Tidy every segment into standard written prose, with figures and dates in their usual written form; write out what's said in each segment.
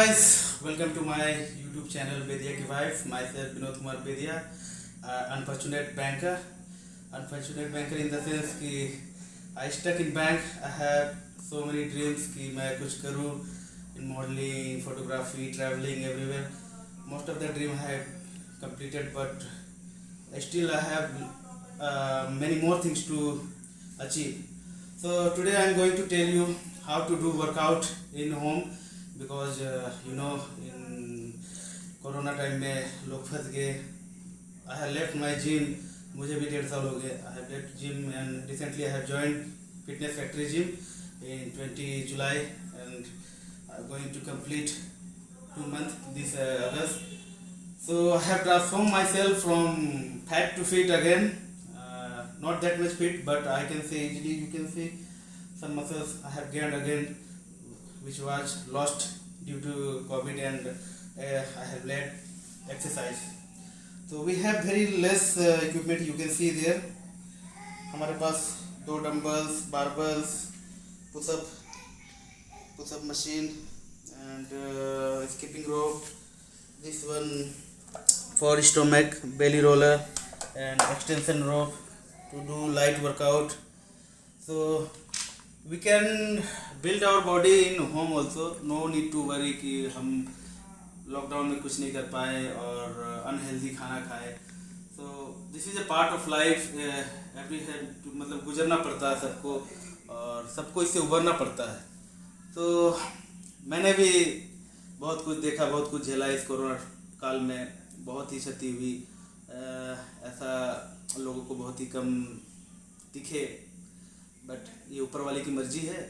guys, welcome to my YouTube channel Bedia की wife. Myself Vinod Kumar Bedia, unfortunate banker. Unfortunate banker in the sense कि I stuck in bank. I have so many dreams कि मैं कुछ करूँ in modeling, photography, traveling everywhere. Most of the dream I have completed, but still I have many more things to achieve. So today I am going to tell you how to do workout in home because in corona time में लोग फंस गए. I have left my gym. मुझे भी 1.5 साल हो गए. I have left gym and recently I have joined fitness factory gym in 20 July and I'm going to complete 2 months this August. So I have transformed myself from fat to fit again. Not that much fit, but I can say easily you can see some muscles I have gained again, which was lost due to COVID, and I have led exercise. So we have very less equipment. You can see there. हमारे पास 2 dumbbells, barbells, pushup machine, and skipping rope. This one for stomach, belly roller, and extension rope to do light workout. So we can build our body in home also. No need to worry कि हम lockdown में कुछ नहीं कर पाए और unhealthy खाना खाए. So this is a part of life. Every मतलब गुजरना पड़ता है सबको और सबको इससे उबरना पड़ता है. तो मैंने भी बहुत कुछ देखा, बहुत कुछ झेला इस कोरोना काल में. बहुत ही क्षति हुई. ऐसा लोगों को बहुत ही कम दिखे, बट ये ऊपर वाले की मर्जी है.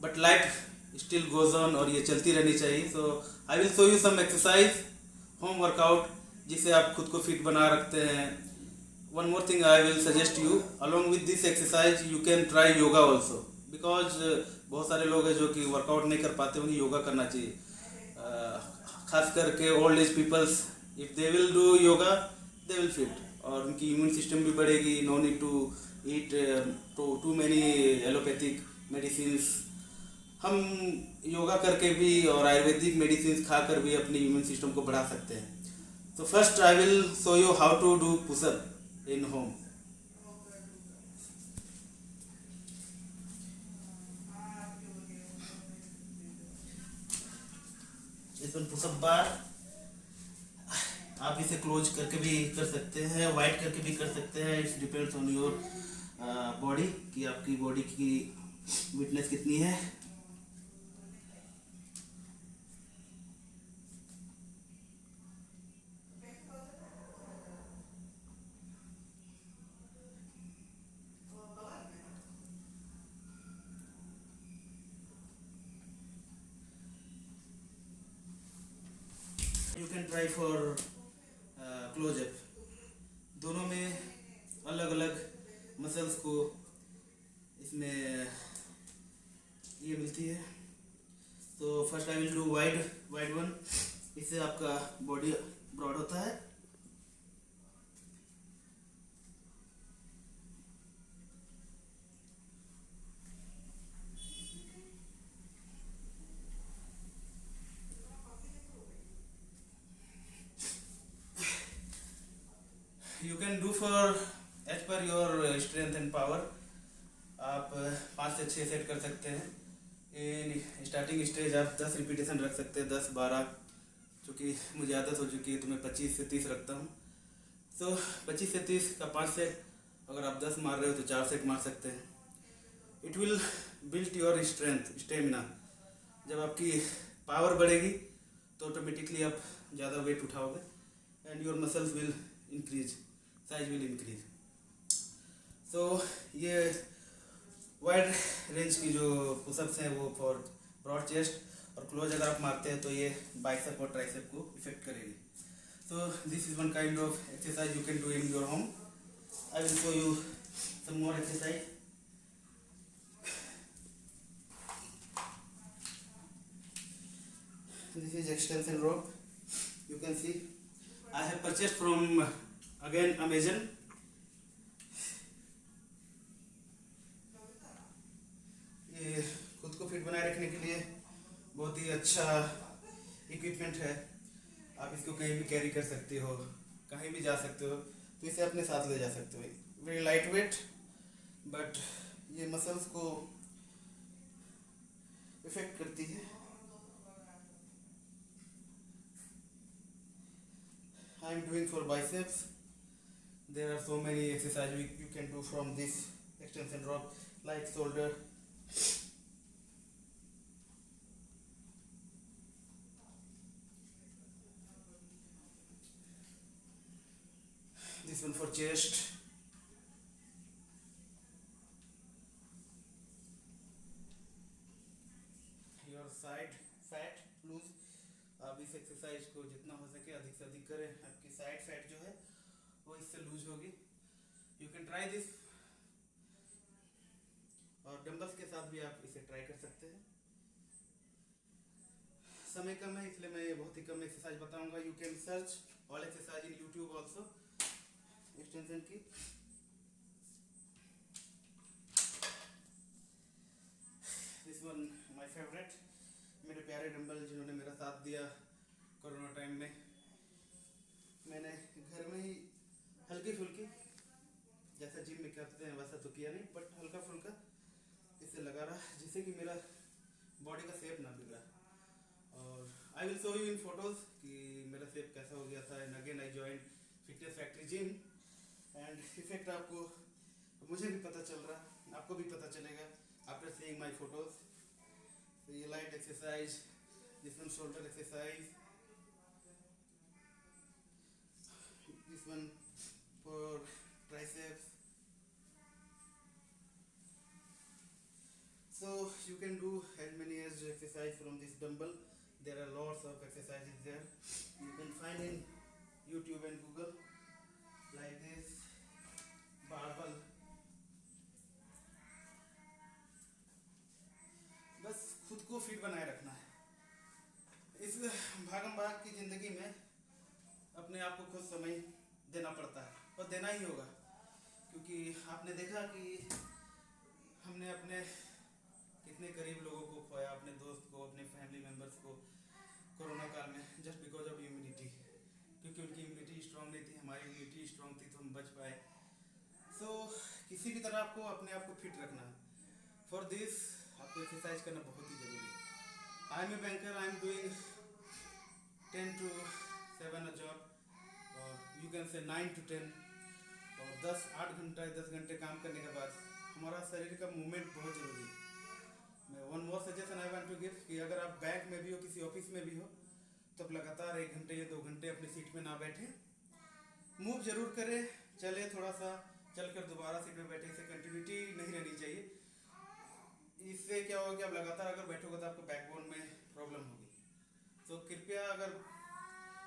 But life still goes on और ये चलती रहनी चाहिए. So I will show you some exercise, home workout, जिससे आप खुद को फिट बना रखते हैं. One more thing I will suggest you, along with this exercise you can try yoga also, because बहुत सारे लोग हैं जो कि वर्कआउट नहीं कर पाते, उन्हें योगा करना चाहिए. खास करके old age peoples, if they will do yoga they will fit और उनकी इम्यून सिस्टम भी बढ़ेगी. No need to eat too many allopathic medicine. हम योगा करके भी और आयुर्वेदिक मेडिसिन खाकर भी अपनी इम्यून सिस्टम को बढ़ा सकते हैं. तो first I will show you how to do pushup in home. इस वन पुशअप बार आप इसे क्लोज करके भी कर सकते हैं, वाइड करके भी कर सकते हैं. It's depends on your body कि आपकी बॉडी की विटनेस कितनी है. You can try for close up. दोनों में अलग अलग मसल्स को इसमें ये मिलती है. तो first I will do wide one. इससे आपका बॉडी ब्रॉड होता है. You can do for as per your strength and power. आप 5 से 6 सेट कर सकते हैं. इन स्टार्टिंग स्टेज आप 10 रिपीटेशन रख सकते हैं, 10-12. चूँकि मुझे आदत हो चुकी है तो मैं 25 से 30 रखता हूँ. तो 25 से 30 का 5 सेट. अगर आप 10 मार रहे हो तो 4 सेट मार सकते हैं. It will build your strength, stamina. जब आपकी पावर बढ़ेगी तो ऑटोमेटिकली आप ज़्यादा वेट उठाओगे and your muscles will increase, size will increase. So ये वाइड रेंज की जो पुशअप्स हैं वो फॉर ब्रॉड चेस्ट, और क्लोज अगर आप मारते हैं तो ये बाइसेप और ट्राइसेप को इफेक्ट करेगी. So this is one kind of exercise you can do in your home. I will show you some more exercise. This is extension rope. You can see I have purchased from again Amazon. ये खुद को fit बनाए रखने के लिए बहुत ही अच्छा equipment है, आप इसको कहीं भी कैरी कर सकते हो, कहीं भी जा सकते हो, तो इसे अपने साथ ले जा सकते हो। वेरी लाइट वेट, बट ये मसल्स को इफेक्ट करती है। I am doing for biceps. There are so many exercise you can do from this extension rope, like shoulder, this one for chest, your side fat lose। आप इस exercise को जितना हो सके अधिक से अधिक करें, आपकी साइड फैट जो है वो इससे लूज होगी। यू कैन ट्राई दिस, और डंबल्स के साथ भी आप इसे ट्राई कर सकते हैं। समय कम है इसलिए मैं बहुत ही कम एक्सरसाइज बताऊंगा। You can search all exercise in YouTube also extension की। दिस वन माय फेवरेट, मेरे प्यारे डंबल जिन्होंने मेरा साथ दिया कोरोना टाइम में। मैंने घर में ही हल्की फुल्की, जैसा जिम में करते हैं वैसा तो किया नहीं, बट हल्का फुल्का इसे लगा रहा, जिससे कि मेरा बॉडी का शेप ना बिगड़ा। और आई will show you in photos कि मेरा शेप कैसा हो गया था। And again I join fitness factory gym, and effect आपको, मुझे भी पता चल रहा, आपको भी पता चलेगा आफ्टर सीइंग माय फोटोज। तो ये light exercise, this one shoulder exercise, this one for triceps. So you can do as many as exercise from this dumbbell. There are lots of exercises there. You can find in YouTube and Google like this barbell. बस खुद को fit बनाए रखना है। इस भागम भाग की जिंदगी में अपने आप को खुद समय देना पड़ता है, और देना ही होगा, क्योंकि आपने देखा कि हमने अपने कितने करीब लोगों को खोया, अपने दोस्त को, अपने फैमिली मेम्बर्स को कोरोना काल में, जस्ट बिकॉज ऑफ इम्यूनिटी। क्योंकि उनकी इम्यूनिटी स्ट्रांग नहीं थी, हमारी इम्यूनिटी स्ट्रांग थी, तो हम बच पाए। सो किसी भी तरह आपको अपने आप को फिट रखना है। फॉर दिस आपको एक्सरसाइज करना बहुत ही ज़रूरी है। I am a banker, I am doing 10 to 7 job, और यू कैन से 9 to 10, और 10 घंटे काम करने के बाद हमारा शरीर का मूवमेंट बहुत ज़रूरी है। मैं one more suggestion I want to give कि अगर आप बैंक में भी हो, किसी ऑफिस में भी हो, तो आप लगातार 1 घंटे या 2 घंटे अपनी सीट में ना बैठे, मूव जरूर करें, चले थोड़ा सा, चलकर दोबारा सीट में बैठे। इसे कंटिन्यूटी नहीं रहनी चाहिए। इससे क्या होगा कि आप लगातार अगर बैठोगे तो आपको बैकबोन में प्रॉब्लम होगी। तो कृपया अगर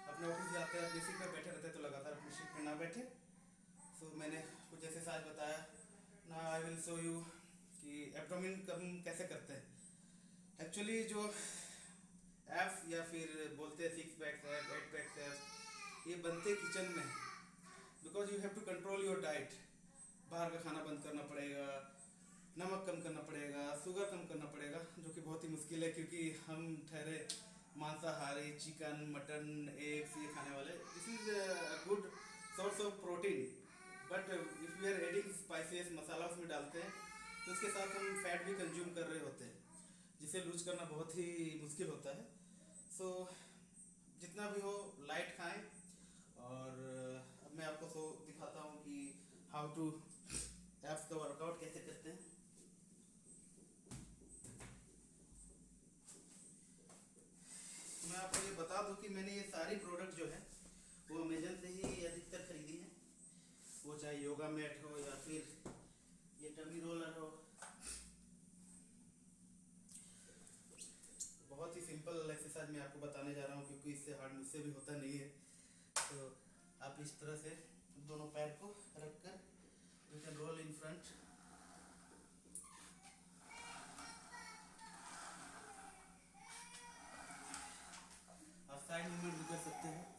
अपने ऑफिस जाते हैं, अपनी सीट पर बैठे रहते हैं, तो लगातार अपनी सीट पर ना बैठे। सो मैंने कुछ एक्सरसाइज बताया ना। आई विल शो यू कि एब्डोमेन कम कैसे करते हैं। एक्चुअली जो एब्स या फिर बोलते हैं 6 पैक्स एब्स, 8 पैक्स एब्स, ये बनते किचन में, because you have to control your diet. बाहर का खाना बंद करना पड़ेगा, नमक कम करना पड़ेगा, शुगर कम करना पड़ेगा, जो कि बहुत ही मुश्किल है, क्योंकि हम ठहरे मांसाहारी, चिकन, मटन, एग्स ये खाने वाले। This is a good source of protein, but if we are adding spices, masala उसमें डालते हैं, तो उसके साथ हम फैट भी कंज्यूम कर रहे होते हैं, जिसे लूज करना बहुत ही मुश्किल होता है। सो जितना भी हो लाइट खाएं। और अब मैं आपको दिखाता हूँ कि हाउ टू एब्स का वर्कआउट कैसे करते हैं। मैं आपको ये बता दूं कि मैंने ये सारी प्रोडक्ट जो है वो अमेजन से ही अधिकतर खरीदी है। वो चाहे योगा मैट हो या फिर ये टमी रोलर हो। बहुत ही सिंपल एक्सरसाइज मैं आपको बताने जा रहा हूँ, क्योंकि इससे हार्ड मुझसे भी होता नहीं है। तो आप इस तरह से दोनों पैर को रखकर you can roll in front, आप साइड मूवमेंट भी कर सकते हैं।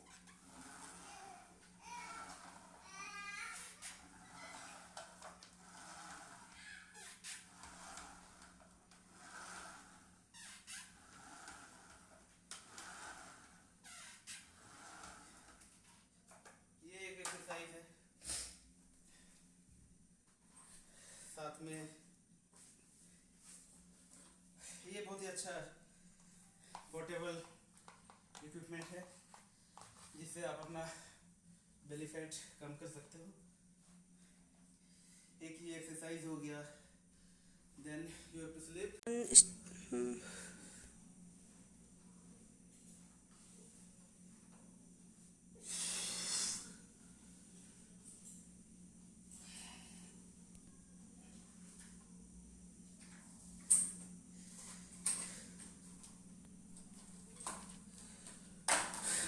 में ये बहुत ही अच्छा पोर्टेबल इक्विपमेंट है जिससे आप अपना बेली फैट कम कर सकते हो। एक ही एक्सरसाइज हो गया। Then you have to sleep.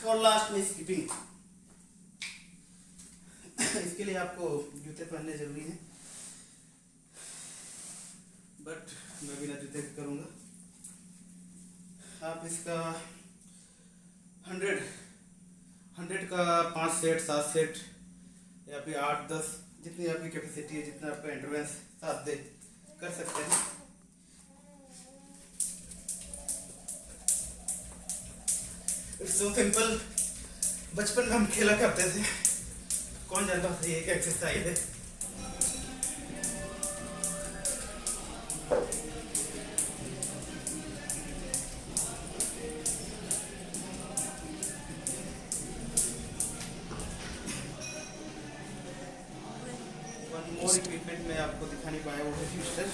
और लास्ट में स्किपिंग। इसके लिए आपको जूते पहनने जरूरी हैं, बट मैं बिना जूते के करूँगा। आप इसका 100 का 5 सेट 7 सेट या फिर 8-10 जितनी आपकी कैपेसिटी है, जितना आपका एंड्योरेंस साथ दे कर सकते हैं। It's so simple. बचपन में हम खेला करते थे, कौन जानता था ये एक एक्सरसाइज है। वन मोर इक्विपमेंट मैं आपको दिखा नहीं पाया, वो है ट्विस्टर।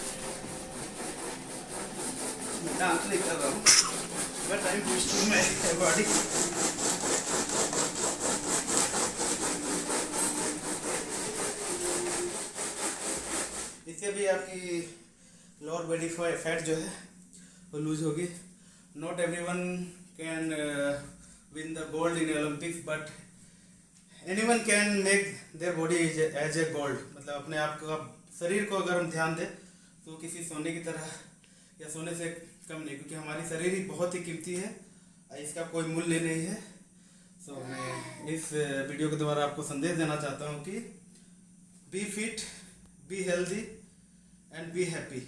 मैं डांस नहीं कर रहा हूँ, but I am twisting my body. इससे भी आपकी लोअर बॉडी फैट जो है वो लूज होगी। Not everyone can win the gold in Olympics, but anyone can make their body as a gold. मतलब अपने आप का शरीर को अगर हम ध्यान दें तो किसी सोने की तरह या सोने से कम नहीं, क्योंकि हमारी शरीर ही बहुत ही कीमती है, इसका कोई मूल्य नहीं है। सो मैं इस वीडियो के द्वारा आपको संदेश देना चाहता हूँ कि be fit, be healthy and be happy।